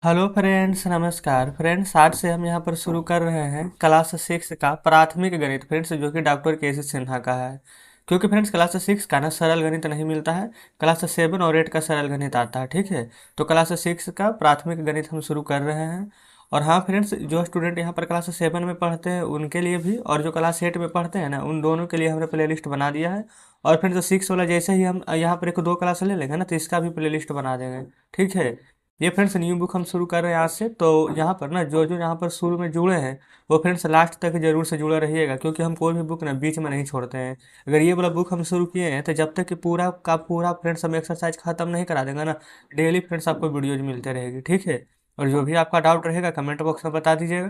Hello friends, नमस्कार friends. आज से हम यहाँ पर शुरू कर रहे हैं क्लास 6 का प्राथमिक गणित फ्रेंड्स, जो कि डॉक्टर के सी सिन्हा का है। क्योंकि फ्रेंड्स क्लास 6 का ना सरल गणित नहीं मिलता है, क्लास 7 और 8 का सरल गणित आता है। ठीक है, तो क्लास 6 का प्राथमिक गणित हम शुरू कर रहे हैं। और हाँ फ्रेंड्स, जो स्टूडेंट यहाँ पर क्लास 7 में पढ़ते हैं उनके लिए भी, और जो क्लास 8 में पढ़ते हैं ना उन दोनों के लिए हमने प्ले लिस्ट बना दिया है। और फ्रेंड्स 6 वाला जैसे ही हम यहाँ पर एक दो क्लास ले लेंगे ना, तो इसका भी प्ले लिस्ट बना देंगे। ठीक है, ये फ्रेंड्स न्यू बुक हम शुरू कर रहे हैं आज से। तो यहाँ पर ना जो जो यहाँ पर शुरू में जुड़े हैं वो फ्रेंड्स लास्ट तक जरूर से जुड़े रहिएगा, क्योंकि हम कोई भी बुक ना बीच में नहीं छोड़ते हैं। अगर ये वाला बुक हम शुरू किए हैं तो जब तक कि पूरा का पूरा फ्रेंड्स हम एक्सरसाइज खत्म नहीं करा देंगे ना, डेली फ्रेंड्स आपको वीडियोज मिलते रहेगी। ठीक है, और जो भी आपका डाउट रहेगा कमेंट बॉक्स में बता दीजिएगा।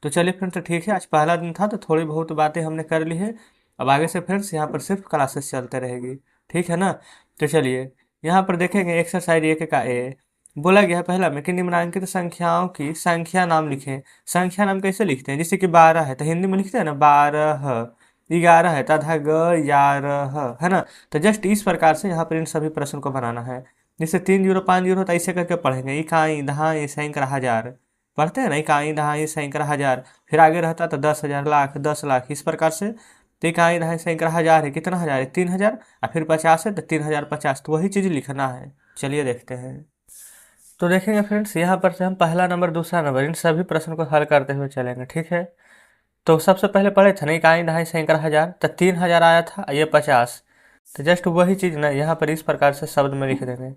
तो चलिए फ्रेंड्स, ठीक है, आज पहला दिन था तो थोड़ी बहुत बातें हमने कर ली है। अब आगे से फ्रेंड्स यहाँ पर सिर्फ क्लासेस चलते रहेगी। ठीक है ना, तो चलिए यहाँ पर देखेंगे एक्सरसाइज 1 का ए। बोला गया है पहला में कि निम्नलिखित संख्याओं की संख्या नाम लिखें। संख्या नाम कैसे लिखते हैं? जैसे कि 12 है तो हिंदी में लिखते हैं ना 12, 11 है तथा 11, है ना। तो जस्ट इस प्रकार से यहाँ पर इन सभी प्रश्न को बनाना है। जैसे 3 0 5 0 तो ऐसे करके पढ़ेंगे, इकाई दहाई सैकड़ा हजार। पढ़ते हैं ना, इकाई दहाई सैकड़ा हजार। फिर आगे रहता तो 10,000 लाख 10 लाख, इस प्रकार से। तो इकाई दहाई सैकड़ा हजार है, कितना हजार है? 3,000। और फिर 50 है तो 3,050, तो वही चीज़ लिखना है। चलिए देखते हैं। तो देखेंगे फ्रेंड्स, यहाँ पर से हम पहला नंबर दूसरा नंबर इन सभी प्रश्न को हल करते हुए चलेंगे। ठीक है, तो सबसे पहले पढ़े थे ना इकाई दहाई सैकड़ा हजार, तो 3,000 आया था, ये 50। तो जस्ट वही चीज़ ना यहाँ पर इस प्रकार से शब्द में लिख देंगे,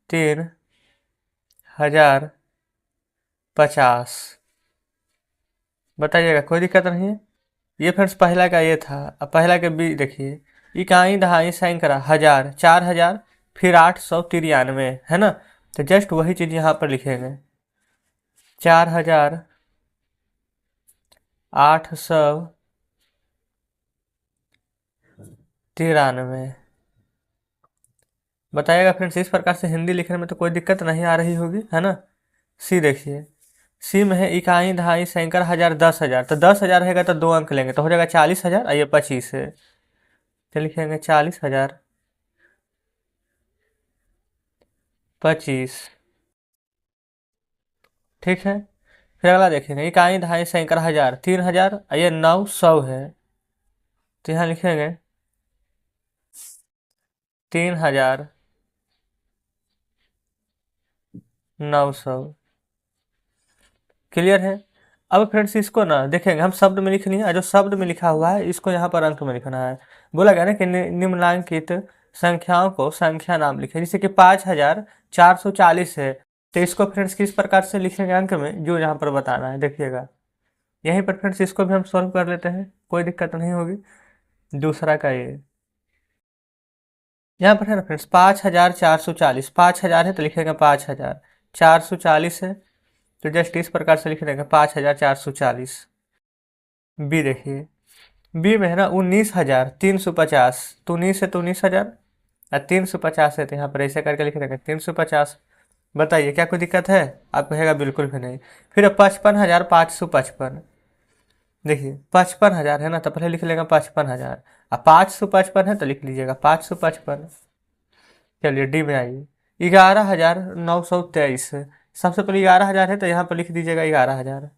3,050। बताइएगा, कोई दिक्कत नहीं है। ये फ्रेंड्स पहला का ये था। अब पहला के बी देखिए, इकाई दहाई सैकड़ा हजार, 4,000, फिर 893, है ना। तो जस्ट वही चीज़ यहाँ पर लिखेंगे, 4,893। बताइएगा फ्रेंड्स, इस प्रकार से हिंदी लिखने में तो कोई दिक्कत नहीं आ रही होगी, है ना। सी देखिए, सी में है इकाई दहाई सैकड़ा हजार 10,000, तो 10,000 रहेगा तो 2 अंक लेंगे तो हो जाएगा 40,000, और ये 25 है तो लिखेंगे 40,025। ठीक है, फिर अगला देखेंगे, इकाई दहाई सैकड़ा हजार 3,000, और ये 900 है। तो यहाँ लिखेंगे 3,900। क्लियर है। अब फ्रेंड्स इसको ना देखेंगे, हम शब्द में लिख लिए और जो शब्द में लिखा हुआ है इसको यहाँ पर अंक में लिखना है। बोला गया ना कि निम्नलिखित संख्याओं को संख्या नाम लिखें। जैसे कि 5,440 है, तो इसको फ्रेंड्स किस प्रकार से लिखेंगे अंक में, जो यहाँ पर बताना है। देखिएगा यहीं पर फ्रेंड्स इसको भी हम सॉल्व कर लेते हैं, कोई दिक्कत नहीं होगी। दूसरा का ये यहाँ पर है ना फ्रेंड्स, 5,440, 5,000 है तो लिखेंगे 5,000, 440 है तो जस्ट इस प्रकार से लिख देंगे 5,440। बी देखिए, बी में है ना 19,350, तो 19 है तो 19,000, और 350 है तो यहाँ पर ऐसे करके लिख देंगे 350। बताइए क्या कोई दिक्कत है? आप कहेगा बिल्कुल भी नहीं। फिर 55,555। देखिए 55,000 है ना, तो पहले लिख लेगा 55,000, और 555 है तो लिख लीजिएगा 555। चलिए डी में आइए, 11,923। सबसे पहले 11,000 है तो यहाँ पर लिख दीजिएगा 11,000।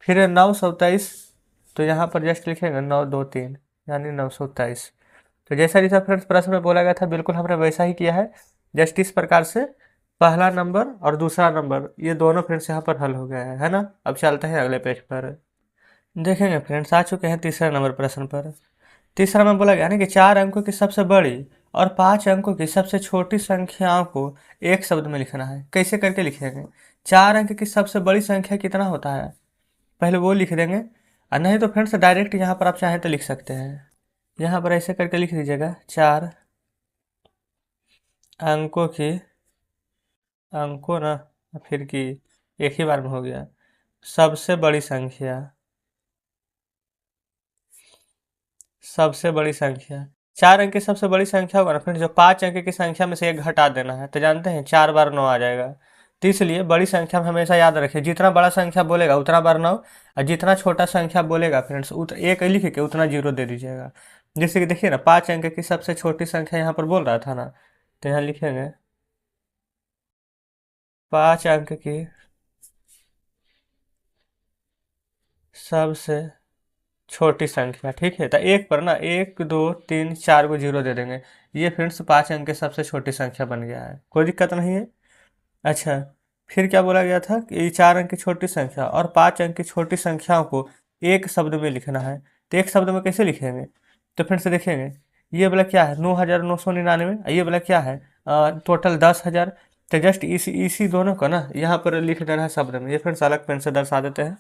फिर 923, तो यहाँ पर जस्ट लिखेंगे 923, यानी 923। तो जैसा जैसा फ्रेंड्स प्रश्न में बोला गया था बिल्कुल हमने वैसा ही किया है। जस्ट इस प्रकार से पहला नंबर और दूसरा नंबर ये दोनों फ्रेंड्स यहाँ पर हल हो गया है ना। अब चलते हैं अगले पेज पर। देखेंगे फ्रेंड्स, आ चुके हैं तीसरा नंबर प्रश्न पर। तीसरा में बोला गया ना कि 4 अंकों की सबसे बड़ी और 5 अंकों की सबसे छोटी संख्याओं को एक शब्द में लिखना है। कैसे करके लिखेंगे? 4 अंक की सबसे बड़ी संख्या कितना होता है, पहले वो लिख देंगे। और नहीं तो फ्रेंड्स डायरेक्ट यहाँ पर आप चाहें तो लिख सकते हैं। यहाँ पर ऐसे करके लिख दीजिएगा, 4 अंकों की, अंकों ना फिर की एक ही बार में हो गया, सबसे बड़ी संख्या, सबसे बड़ी संख्या। 4 अंक की सबसे बड़ी संख्या होगा ना फ्रेंड्स, जो 5 अंक की संख्या में से एक घटा देना है। तो जानते हैं 4 बार 9 आ जाएगा। तो इसलिए बड़ी संख्या में हमेशा याद रखिए, जितना बड़ा संख्या बोलेगा उतना बार 9, और जितना छोटा संख्या बोलेगा फ्रेंड्स एक लिख के उतना 0 दे दीजिएगा। जैसे कि देखिए ना 5 अंक की सबसे छोटी संख्या यहाँ पर बोल रहा था ना, तो यहाँ लिखेंगे 5 अंक की सबसे छोटी संख्या, ठीक है। तो एक पर ना 1 2 3 4 को जीरो दे देंगे। ये फ्रेंड्स 5 अंक की सबसे छोटी संख्या बन गया है, कोई दिक्कत नहीं है। अच्छा, फिर क्या बोला गया था कि 4 अंक की छोटी संख्या और 5 अंक की छोटी संख्याओं को एक शब्द में लिखना है। तो एक शब्द में कैसे लिखेंगे? तो फिर से देखेंगे, ये वाला क्या है 9,999, ये वाला क्या है टोटल 10,000। तो जस्ट इसी इसी दोनों को ना यहाँ पर लिख देना है शब्द में। ये फ्रेंड्स अलग पेन से दर्शा देते हैं।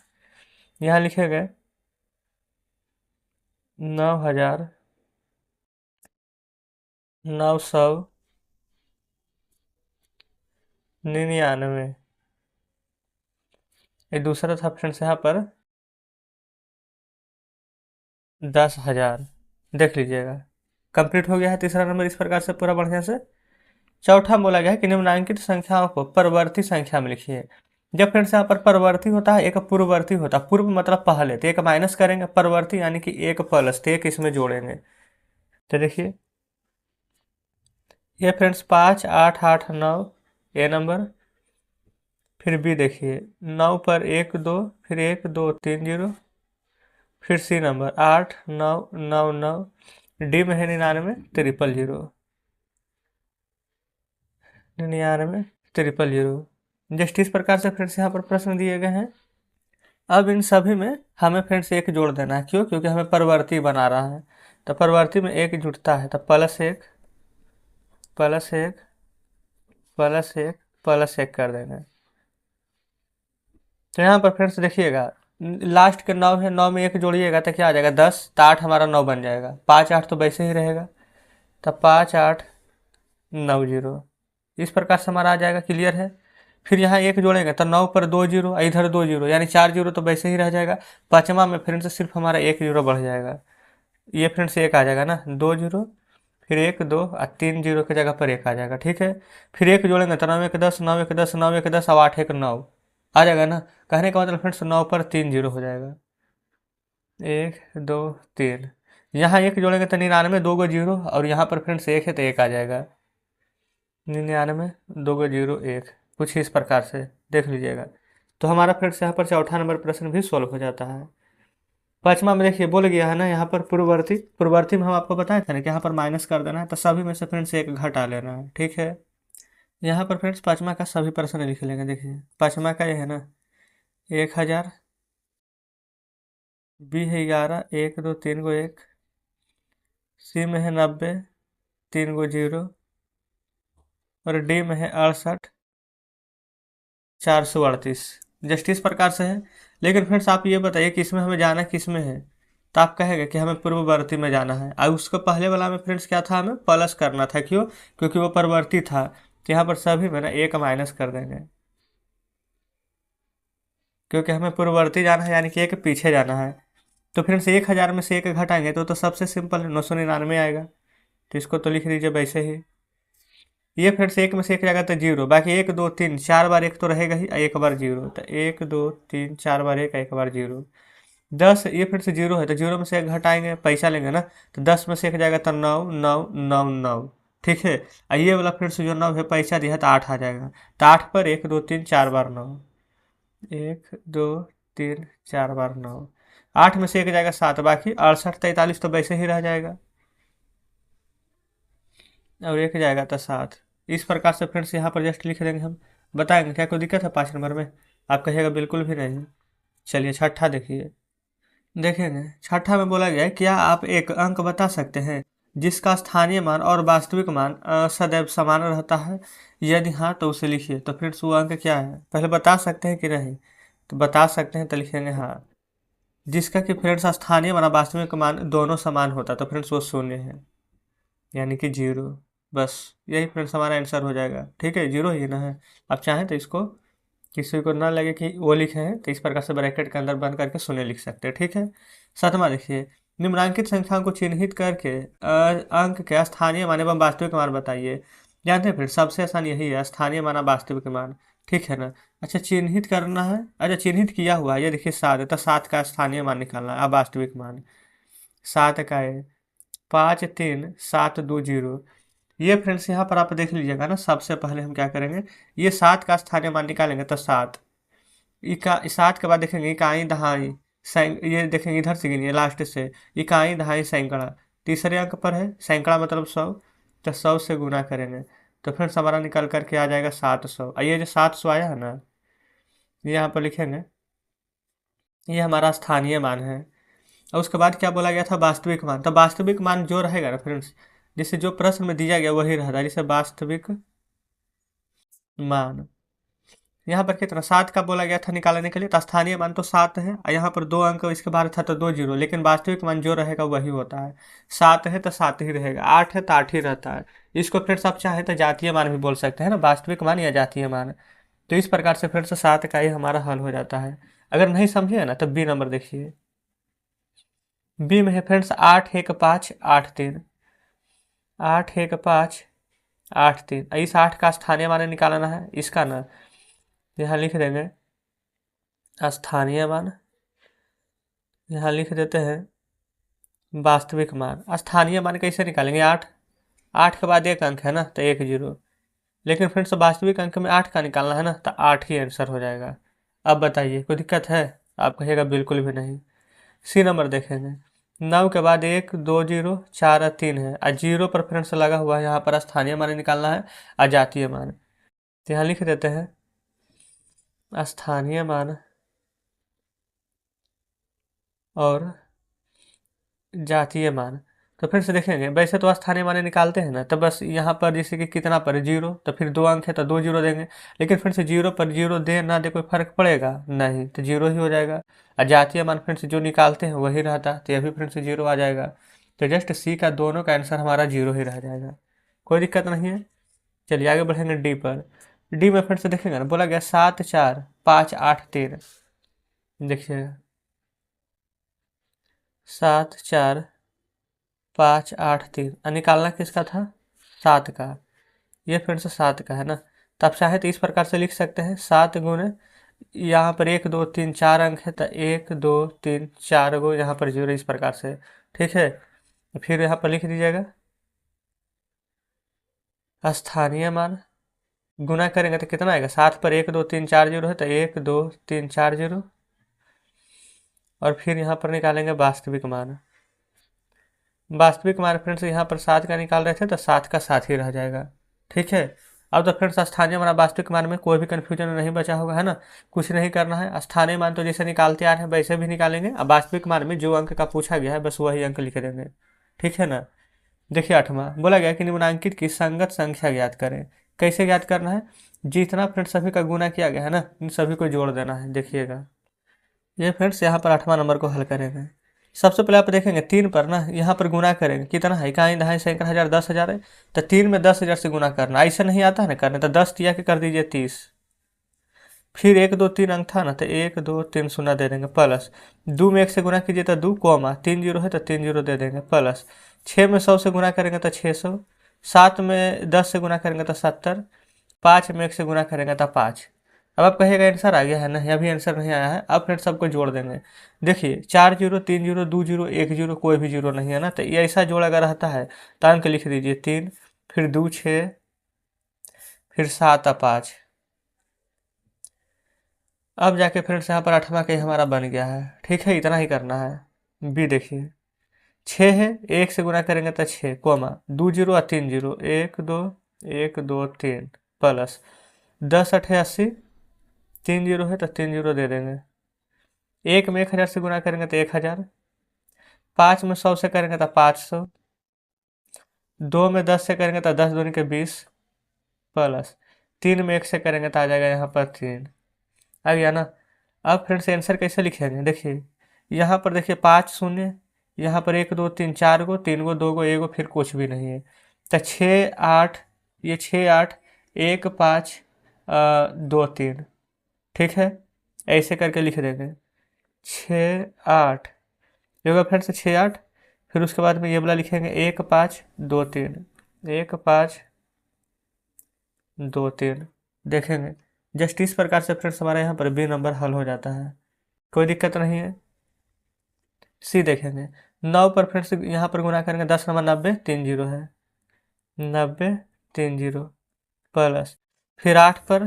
यहाँ लिखेंगे 9,999। ये दूसरा था फ्रेंड्स यहाँ पर 10,000। देख लीजिएगा, कंप्लीट हो गया है तीसरा नंबर इस प्रकार से पूरा बढ़िया से। चौथा बोला गया है कि निम्नलिखित संख्याओं को परवर्ती संख्या में लिखिए। जब फ्रेंड्स यहाँ पर परवर्ती होता है, एक पूर्ववर्ती होता है। पूर्व मतलब पहले, तो एक माइनस करेंगे, परवर्ती यानी कि एक प्लस, तो एक इसमें जोड़ेंगे। तो देखिए ये फ्रेंड्स 5 8 8 9 ए नंबर। फिर बी देखिए 9 पर 1 2, फिर 1 2 3 0। फिर सी नंबर 8 9 9 9। डी में है 99 000 99 000। जस्ट इस प्रकार से फ्रेंड्स यहाँ पर प्रश्न दिए गए हैं। अब इन सभी में हमें फ्रेंड्स एक जोड़ देना है, क्यों? क्योंकि हमें परवर्ती बना रहा है। तो परवर्ती में एक जुड़ता है, तो +1 +1 +1 +1 कर देंगे। तो यहाँ पर फ्रेंड्स देखिएगा लास्ट के 9 है, 9 में एक जोड़िएगा तो क्या आ जाएगा 10, तो 8 हमारा 9 बन जाएगा। 5 8 तो वैसे ही रहेगा, तो 5 8 9 0 इस प्रकार से हमारा आ जाएगा। क्लियर है? फिर यहाँ एक जोड़ेंगे तो 9 पर 2 जीरो, इधर 2 जीरो, यानी 4 जीरो तो वैसे ही रह जाएगा। पाँचवा में फ्रेंड्स सिर्फ हमारा 1 जीरो बढ़ जाएगा। ये फ्रेंड्स एक आ जाएगा ना, 2 जीरो, फिर 1 2 और 3 जीरो की जगह पर एक आ जाएगा। ठीक है, फिर एक जोड़ेंगे तो 9 1 10, 9 1 10, 9 1 10 और 8 1 9 आ जाएगा ना। कहने का मतलब फ्रेंड्स 9 पर 3 जीरो हो जाएगा। 1 2 3, यहाँ एक जोड़ेंगे तो 99, 2 गो जीरो, और यहाँ पर फ्रेंड्स एक है तो एक आ जाएगा। 99 2 गो जीरो 1, कुछ इस प्रकार से देख लीजिएगा। तो हमारा फ्रेंड्स यहाँ पर चौथा नंबर प्रश्न भी सॉल्व हो जाता है। पाँचवा में देखिए बोल गया है ना यहाँ पर पूर्ववर्ती। पूर्ववर्ती में हम आपको बताया था ना कि यहाँ पर माइनस कर देना है, तो सभी में से फ्रेंड्स एक घटा लेना है। ठीक है, यहाँ पर फ्रेंड्स पाँचवा का सभी प्रश्न लिख लेंगे। देखिए पाँचवा का ये है ना 1,000, बी है 11, 1 2 3 गो 1, सी में है 90, 3 गो जीरो, और डी में है 68 438। जस्ट इस प्रकार से है। लेकिन फ्रेंड्स आप ये बताइए कि इसमें हमें जाना किस में है? तो आप कहेंगे कि हमें पूर्ववर्ती में जाना है, और उसको पहले वाला में फ्रेंड्स क्या था, हमें प्लस करना था। क्यों? क्योंकि वो परवर्ती था। तो यहाँ पर सभी में ना एक माइनस कर देंगे, क्योंकि हमें पूर्ववर्ती जाना है, यानी कि एक पीछे जाना है। तो फ्रेंड्स 1,000 में से एक घटाएंगे तो सबसे सिंपल है 999 आएगा। तो इसको तो लिख दीजिए वैसे ही। ये फ्रेंड्स एक में से एक जाएगा तो जीरो, बाकी 1 2 3 4 बार एक तो रहेगा ही, एक बार जीरो। तो 1 2 3 4 बार एक बार जीरो। 10, ये फिर से जीरो है तो जीरो में से एक घटाएंगे, पैसा लेंगे ना। तो 10 में से एक जाएगा तो 9 9 9 9। ठीक है, और ये वाला फिर से जो 9 है पैसा दिया तो 8 आ जाएगा। तो 8 पर 1 2 3 4 बार 9, 1 2 3 4 बार 9। 8 में से एक जाएगा 7, बाकी 68 43 तो वैसे ही रह जाएगा, और एक जाएगा तो 7। इस प्रकार से फ्रेंड्स यहाँ पर जस्ट लिख देंगे हम। बताएंगे क्या कोई दिक्कत है 5 नंबर में? आप कहिएगा बिल्कुल भी नहीं। चलिए छठा देखिए। देखेंगे छठा में बोला गया है, क्या आप एक अंक बता सकते हैं जिसका स्थानीय मान और वास्तविक मान सदैव समान रहता है? यदि हाँ तो उसे लिखिए। तो फ्रेंड्स वो अंक क्या है, पहले बता सकते हैं कि नहीं? तो बता सकते हैं तो लिखेंगे हाँ। जिसका कि फ्रेंड्स स्थानीय मान और वास्तविक मान दोनों समान होता है, तो फ्रेंड्स वो शून्य है, यानी कि जीरो। बस यही फ्रेंड्स हमारा आंसर हो जाएगा। ठीक है, जीरो ही ना है। आप चाहें तो इसको, किसी को ना लगे कि वो लिखे हैं, तो इस प्रकार से ब्रैकेट के अंदर बंद करके शून्य लिख सकते हैं। ठीक है, सातवां देखिए, निम्नलिखित संख्याओं को चिन्हित करके अंक के स्थानीय मान एवं वास्तविक मान बताइए। जानते हैं फिर सबसे आसान यही है, स्थानीय मान और वास्तविक मान। ठीक है ना? अच्छा चिन्हित करना है। अच्छा चिन्हित किया हुआ है, ये देखिए 7 है, तो 7 का स्थानीय मान निकालना है। अब वास्तविक मान 7 का है 5 3 7 2 0। ये फ्रेंड्स यहाँ पर आप देख लीजिएगा ना, सबसे पहले हम क्या करेंगे, ये 7 का स्थानीय मान निकालेंगे तो 7, इका 7 के बाद देखेंगे इकाई दहाई ये देखेंगे इधर से गिनिए लास्ट से, इकाई दहाई सैकड़ा, तीसरे अंक पर है, सैकड़ा मतलब 100, तो 100 से गुना करेंगे तो फ्रेंड्स हमारा निकल करके आ जाएगा 700। ये जो 700 आया है ना, ये यहाँ पर लिखेंगे, ये हमारा स्थानीय मान है। और उसके बाद क्या बोला गया था, वास्तविक मान। तो वास्तविक मान जो रहेगा ना फ्रेंड्स, जिससे जो प्रश्न में दिया गया वही रहता है, जैसे वास्तविक मान। यहाँ पर कितना 7 का बोला गया था निकालने के लिए, तो स्थानीय मान तो 7 है, और यहाँ पर 2 अंक इसके बाद था तो 2 जीरो, लेकिन वास्तविक मान जो रहेगा वही होता है। 7 है तो 7 ही रहेगा, 8 है तो 8 ही रहता है। इसको फ्रेंड्स आप चाहे तो जातीय मान भी बोल सकते हैं ना, वास्तविक मान या जातीय मान। तो इस प्रकार से फ्रेंड्स 7 का ही हमारा हल हो जाता है। अगर नहीं समझे ना तो बी नंबर देखिए, बी में है फ्रेंड्स 8 1 5 8 3, 8 1 5 8 3। इस 8 का स्थानीय मान निकालना है, इसका ना यहाँ लिख देंगे स्थानीय मान, यहाँ लिख देते हैं वास्तविक मान। स्थानीय मान कैसे निकालेंगे, 8, 8 के बाद एक अंक है ना तो 1 जीरो, लेकिन फ्रेंड्स वास्तविक अंक में 8 का निकालना है ना, तो 8 ही आंसर हो जाएगा। अब बताइए कोई दिक्कत है, आप कहिएगा बिल्कुल भी नहीं। सी नंबर देखेंगे, 9 के बाद 1 2 जीरो 4 और 3 है, और जीरो पर फ्रेंड्स लगा हुआ है, यहाँ पर स्थानीय मान निकालना है अजातीय मान। तो यहाँ लिख देते हैं स्थानीय मान और जातीय मान। तो फिर से देखेंगे, वैसे तो स्थानीय मान निकालते हैं ना, तो बस यहाँ पर जैसे कि कितना पर जीरो, तो फिर 2 अंक है तो 2 जीरो देंगे, लेकिन फिर से जीरो पर जीरो दे ना दे कोई फर्क पड़ेगा नहीं, तो जीरो ही हो जाएगा। और जातीय मान फिर से जो निकालते हैं वही रहता, तो यह भी फिर से जीरो आ जाएगा। तो जस्ट सी का दोनों का आंसर हमारा जीरो ही रह जाएगा, कोई दिक्कत नहीं है। चलिए आगे बढ़ेंगे डी पर। डी में फिर से देखेंगे ना, बोला गया 7 4 5 8 3, देखिएगा 7 4 5 8 3, निकालना किसका था, 7 का। ये फिर से 7 का है ना, तो आप चाहे तो इस प्रकार से लिख सकते हैं, 7 गुने यहाँ पर 1 2 3 4 अंक है, तो 1 2 3 4 गो यहाँ पर जीरो, इस प्रकार से। ठीक है, फिर यहाँ पर लिख दीजिएगा स्थानीय मान, गुना करेंगे तो कितना आएगा, 7 पर 1 2 3 4 जीरो है, तो 1 2 3 4 जीरो, और फिर यहाँ पर निकालेंगे वास्तविक मान। वास्तविक मान फ्रेंड्स यहाँ पर 7 का निकाल रहे थे, तो 7 का 7 ही रह जाएगा। ठीक है, अब तो फ्रेंड्स स्थानीय मान वास्तविक मान में कोई भी कन्फ्यूजन नहीं बचा होगा, है ना। कुछ नहीं करना है, स्थानीय मान तो जैसे निकालते आ रहे हैं वैसे भी निकालेंगे, अब वास्तविक मान में जो अंक का पूछा गया है बस वही अंक लिख देंगे। ठीक है ना। देखिए 8वां बोला गया कि निम्नांकित की संगत संख्या ज्ञात करें। कैसे ज्ञात करना है, जितना फ्रेंड्स सभी का गुना किया गया है ना, इन सभी को जोड़ देना है। देखिएगा ये फ्रेंड्स यहाँ पर 8वां नंबर को हल करेंगे। सबसे पहले आप देखेंगे 3 पर ना, यहाँ पर गुना करेंगे, कितना है, इकाई दहाई सैकड़ा हजार 10,000 है, तो 3 में 10,000 से गुना करना, ऐसा नहीं आता है ना करने, तो 10 तिया के कर दीजिए 30, फिर 1 2 3 अंक था ना, तो 1 2 3 शून्य दे देंगे, प्लस 2 में 1 से गुना कीजिए तो 2 कॉमा 3 जीरो है तो 3 जीरो दे देंगे, प्लस 6 में 100 से गुना करेंगे तो 600, 7 में 10 से गुना करेंगे तो 70, 5 में 1 से गुना करेंगे तो 5। अब आप कहिएगा आंसर आ गया है, नहीं अभी आंसर नहीं आया है। अब फ्रेंड्स सबको जोड़ देंगे, देखिए 4 जीरो 3 जीरो 2 जीरो 1 जीरो, कोई भी जीरो नहीं है ना, तो ये ऐसा जोड़ अगर रहता है तो अंक लिख दीजिए 3, फिर 2 6, फिर 7 और 5। अब जाके फ्रेंड्स यहाँ पर 8वां का ही हमारा बन गया है। ठीक है, इतना ही करना है। बी देखिए 6 है, 1 से गुना करेंगे तो 6 कोमा 2 जीरो और 3 जीरो, 1 2 1 2 3, प्लस 10 8 80, 3 जीरो है तो 3 जीरो दे देंगे, 1 में 1000 से गुना करेंगे तो 1000, 5 में 100 से करेंगे तो 500, 2 में 10 से करेंगे तो 10 दूनी के 20, प्लस 3 में 1 से करेंगे तो आ जाएगा यहाँ पर 3। आ गया ना। अब फ्रेंड्स आंसर कैसे लिखेंगे, देखिए यहाँ पर देखिए 5 शून्य, यहाँ पर 1 2 3 4 गो, 3 गो 2 गो 1 गो, फिर कुछ भी नहीं है, तो 6 8, ये 6 8 1 5 2 3। ठीक है, ऐसे करके लिख देंगे 6 8, ये होगा फ्रेंड्स 6 8, फिर उसके बाद में ये वाला लिखेंगे 1 5 2 3, 1 5 2 3। देखेंगे जस्ट इस प्रकार से फ्रेंड्स हमारे यहाँ पर बी नंबर हल हो जाता है, कोई दिक्कत नहीं है। सी देखेंगे 9 पर फ्रेंड्स यहाँ पर गुना करेंगे 10 नंबर 90, 3 जीरो है, 90 30 प्लस, फिर 8 पर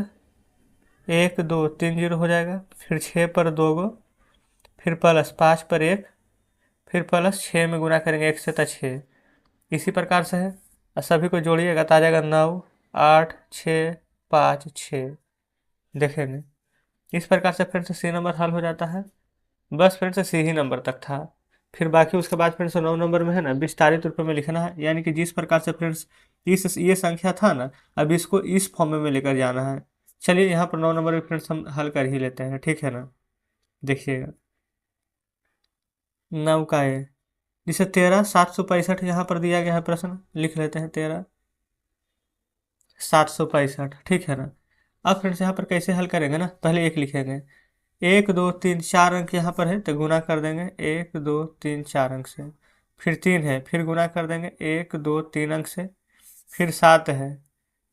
1 2 3 0 हो जाएगा, फिर 6 पर 2 गो, फिर प्लस 5 पर 1, फिर प्लस 6 में गुना करेंगे 1 से तो 6। इसी प्रकार से है, और सभी को जोड़िएगा तो आ जाएगा 9 8 6 5 6। देखेंगे इस प्रकार से फ्रेंड्स सी नंबर हल हो जाता है। बस फ्रेंड्स सी ही नंबर तक था। फिर बाकी उसके बाद फ्रेंड्स 9 नंबर में है ना विस्तारित रूप में लिखना है, यानी कि जिस प्रकार से फ्रेंड्स इस ये संख्या था ना, अब इसको इस फॉर्म में लेकर जाना है। चलिए यहाँ पर 9 नंबर में फ्रेंड्स हम हल कर ही लेते हैं, ठीक है ना। देखिएगा 9 का ए, जिसे 13 765 यहाँ पर दिया गया है, प्रश्न लिख लेते हैं 13 765, ठीक है ना। अब फ्रेंड्स यहाँ पर कैसे हल करेंगे ना, पहले एक लिखेंगे, 1 2 3 4 अंक यहाँ पर है तो गुना कर देंगे 1 2 3 4 अंक से, फिर 3 है फिर गुना कर देंगे 1 2 3 अंक से, फिर 7 है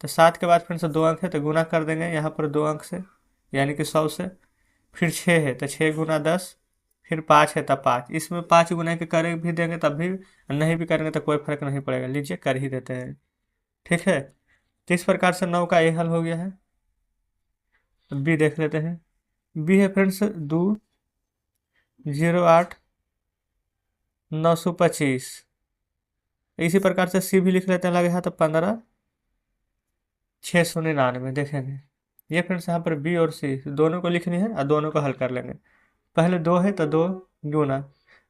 तो 7 के बाद फिर से 2 अंक है तो गुना कर देंगे यहाँ पर 2 अंक से, यानी कि 100 से, फिर 6 है तो 6 गुना 10, फिर 5 है तो 5, इसमें 5 गुना के कर भी देंगे तब भी, नहीं भी करेंगे तो कोई फर्क नहीं पड़ेगा, लीजिए कर ही देते हैं, ठीक है। तो इस प्रकार से 9 का ए हल हो गया है। बी देख लेते हैं, बी है फ्रेंड्स 2 0 8 925। इसी प्रकार से सी भी लिख लेते हैं, लगे हाथ तो 15 699 देखेंगे। ये फ्रेंड्स यहाँ पर बी और सी दोनों को लिखनी है और दोनों को हल कर लेंगे। पहले 2 है तो 2 गुना,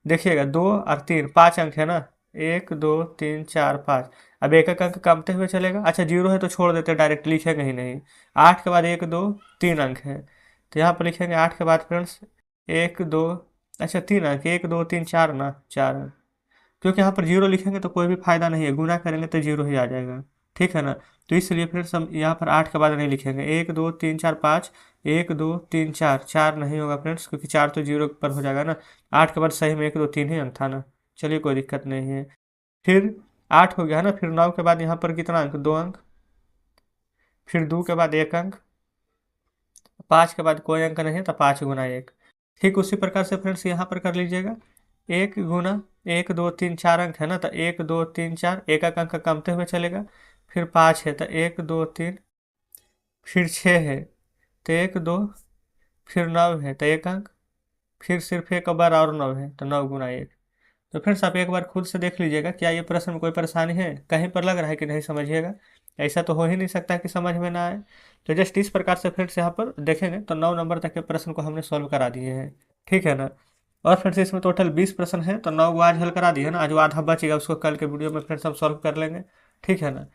देखिएगा 2 और 3 5 अंक है ना, 1 2 3 4 5, अब एक एक अंक कमते हुए चलेगा। अच्छा 0 है तो छोड़ देते, डायरेक्ट लिखेंगे ही नहीं। 8 के बाद 1 2 3 अंक है तो यहाँ पर लिखेंगे 8 के बाद फ्रेंड्स 1 2, अच्छा 3 अंक 1 2 3 4 ना 4 अंक, क्योंकि यहाँ पर 0 लिखेंगे तो कोई भी फायदा नहीं है, गुना करेंगे तो 0 ही आ जाएगा, ठीक है ना। तो इसलिए फ्रेंड्स हम यहाँ पर 8 के बाद नहीं लिखेंगे, 1 2 3 4 5, 1 2 3 4 4 नहीं होगा फ्रेंड्स, क्योंकि 4 तो 0 पर हो जाएगा ना। 8 के बाद सही में 1 2 3 ही अंक था ना, चलिए कोई दिक्कत नहीं है। फिर 8 हो गया है ना, फिर 9 के बाद यहाँ पर कितना अंक, 2 अंक, फिर 2 के बाद 1 अंक, 5 के बाद कोई अंक नहीं है तो 5 गुना 1। ठीक उसी प्रकार से फ्रेंड्स यहाँ पर कर लीजिएगा, 1 गुना 1 2 3 4 अंक है ना, तो 1 2 3 4 एक एक अंक कमते हुए चलेगा, फिर 5 है तो 1 2 3, फिर 6 है तो 1 2, फिर 9 है तो 1 अंक, फिर सिर्फ एक बार और 9 है तो 9 गुना 1। तो फ्रेंड्स आप एक बार खुद से देख लीजिएगा, क्या ये प्रश्न में कोई परेशानी है, कहीं पर लग रहा है कि नहीं समझिएगा, ऐसा तो हो ही नहीं सकता कि समझ में ना आए। तो जस्ट इस प्रकार से फ्रेंड्स यहाँ पर देखेंगे तो 9 नंबर तक के प्रश्न को हमने सॉल्व करा दिए हैं, ठीक है ना। और फ्रेंड्स इसमें टोटल 20 प्रश्न है, तो 9 आज हल करा दिए है ना, आज वो आधा बचेगा उसको कल के वीडियो में फ्रेंड्स हम सॉल्व कर लेंगे, ठीक है ना।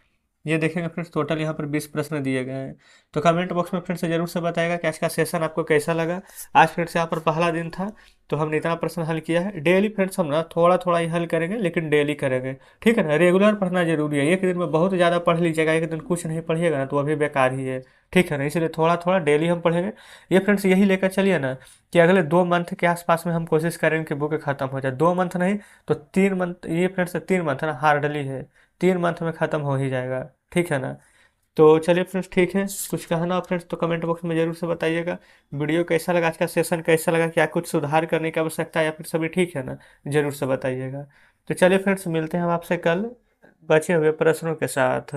ये देखेंगे फ्रेंड्स टोटल यहाँ पर 20 प्रश्न दिए गए हैं। तो कमेंट बॉक्स में फ्रेंड्स जरूर से बताएगा कि आज का सेशन आपको कैसा लगा। आज फ्रेंड्स यहाँ पर पहला दिन था तो हमने इतना प्रश्न हल किया है। डेली फ्रेंड्स हम ना थोड़ा थोड़ा ही हल करेंगे, लेकिन डेली करेंगे, ठीक है ना। रेगुलर पढ़ना जरूरी है, एक दिन में बहुत ज़्यादा पढ़ लीजिएगा, एक दिन कुछ नहीं पढ़िएगा ना तो अभी बेकार ही है, ठीक है ना। इसलिए थोड़ा थोड़ा डेली हम पढ़ेंगे। ये फ्रेंड्स यही लेकर चलिए ना कि अगले 2 मंथ के आसपास में हम कोशिश करेंगे कि बुक खत्म हो जाए। 2 मंथ नहीं तो 3 मंथ, ये फ्रेंड्स 3 मंथ है ना, हार्डली है, 3 मंथ में ख़त्म हो ही जाएगा, ठीक है ना। तो चलिए फ्रेंड्स ठीक है, कुछ कहना हो फ्रेंड्स तो कमेंट बॉक्स में ज़रूर से बताइएगा। वीडियो कैसा लगा, आज का सेशन कैसा लगा, क्या कुछ सुधार करने की आवश्यकता है या फिर सभी ठीक है ना, ज़रूर से बताइएगा। तो चलिए फ्रेंड्स मिलते हैं हम आपसे कल बचे हुए प्रश्नों के साथ।